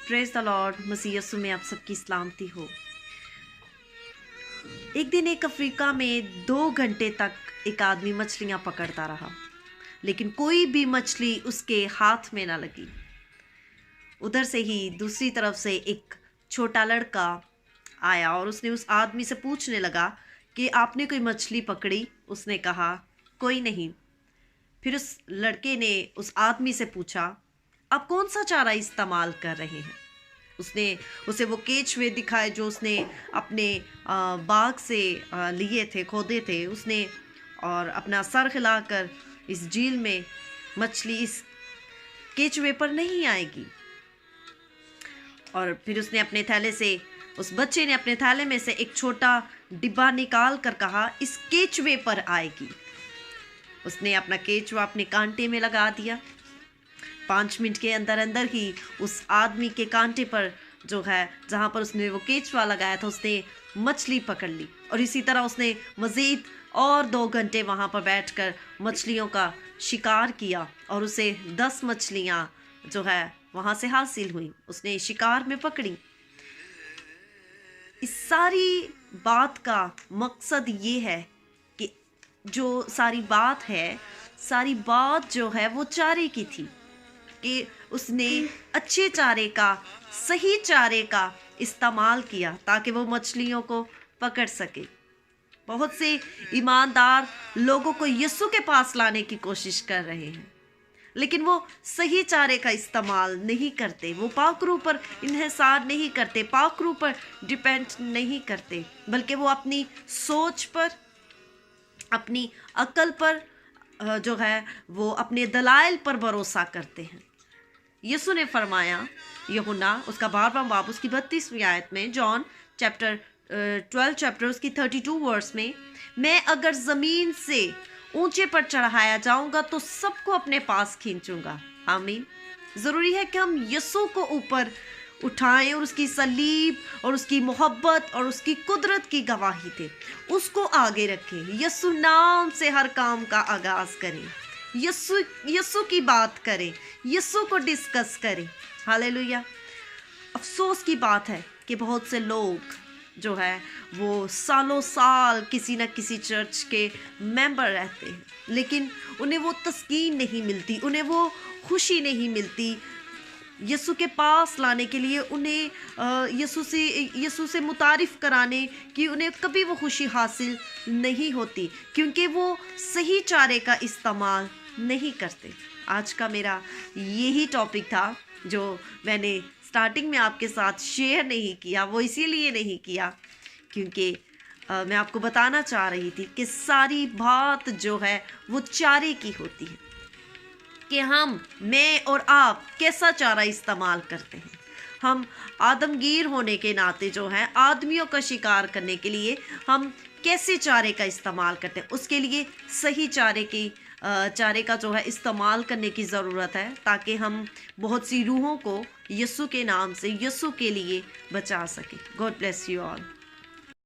Praise the lord. मसीह यीशु में आप सबकी सलामती हो। एक दिन एक अफ्रीका में 2 घंटे तक एक आदमी मछलियां पकड़ता रहा, लेकिन कोई भी मछली उसके हाथ में ना लगी। उधर से ही दूसरी तरफ से एक छोटा लड़का आया और उसने उस आदमी से पूछने लगा कि आपने कोई मछली पकड़ी? उसने कहा कोई नहीं। फिर उस लड़के ने उस आदमी से पूछा, आप कौन सा चारा इस्तेमाल कर रहे हैं? उसने उसे वो केचुए दिखाए जो उसने अपने बाग से लिए थे, खोदे थे उसने, और अपना सर हिलाकर इस झील में मछली इस केचुए पर नहीं आएगी। और फिर उसने अपने थैले से, उस बच्चे ने अपने थैले में से एक छोटा डिब्बा निकाल कर कहा, इस केचुए पर आएगी। उसने अपना केचुआ अपने कांटे में लगा दिया। 5 मिनट के अंदर अंदर ही उस आदमी के कांटे पर जो है, जहाँ पर उसने वो केचुआ लगाया था, उसने मछली पकड़ ली। और इसी तरह उसने मज़ीद और 2 घंटे वहाँ पर बैठकर मछलियों का शिकार किया और उसे 10 मछलियाँ जो है वहाँ से हासिल हुई, उसने शिकार में पकड़ी। इस सारी बात का मकसद ये है कि जो सारी बात है, सारी बात जो है वो चारे की थी, कि उसने अच्छे चारे का, सही चारे का इस्तेमाल किया ताकि वो मछलियों को पकड़ सके। बहुत से ईमानदार लोगों को यीशु के पास लाने की कोशिश कर रहे हैं, लेकिन वो सही चारे का इस्तेमाल नहीं करते। वो पाकरू पर इन्हिसार नहीं करते, पाकरू पर डिपेंड नहीं करते, बल्कि वो अपनी सोच पर, अपनी अक्ल पर जो है वो अपने दलाइल पर भरोसा करते हैं। यीशु ने फरमाया, यूहन्ना उसका 12वां बाब उसकी 32वीं आयत में, जॉन चैप्टर 12 चैप्टर उसकी 32 वर्स में, मैं अगर ज़मीन से ऊंचे पर चढ़ाया जाऊंगा तो सबको अपने पास खींचूंगा। आमीन। ज़रूरी है कि हम यीशु को ऊपर उठाएं और उसकी सलीब और उसकी मोहब्बत और उसकी कुदरत की गवाही दें, उसको आगे रखें। यीशु नाम से हर काम का आगाज़ करें, यीशु की बात करें, यीशु को डिस्कस करें। हालेलुया। अफसोस की बात है कि बहुत से लोग जो है वो सालों साल किसी न किसी चर्च के मेंबर रहते हैं, लेकिन उन्हें वो तस्कीन नहीं मिलती, उन्हें वो खुशी नहीं मिलती। यीशु के पास लाने के लिए उन्हें यीशु से मुतारिफ कराने की उन्हें कभी वो खुशी हासिल नहीं होती, क्योंकि वो सही चारे का इस्तेमाल नहीं करते। आज का मेरा यही टॉपिक था जो मैंने स्टार्टिंग में आपके साथ शेयर नहीं किया। वो इसीलिए नहीं किया क्योंकि मैं आपको बताना चाह रही थी कि सारी बात जो है वो चारे की होती है, कि मैं और आप कैसा चारा इस्तेमाल करते हैं। हम आदमगीर होने के नाते जो है, आदमियों का शिकार करने के लिए हम कैसे चारे का इस्तेमाल करते हैं, उसके लिए सही चारे का जो है इस्तेमाल करने की ज़रूरत है, ताकि हम बहुत सी रूहों को यीशु के नाम से, यीशु के लिए बचा सकें। God bless you all.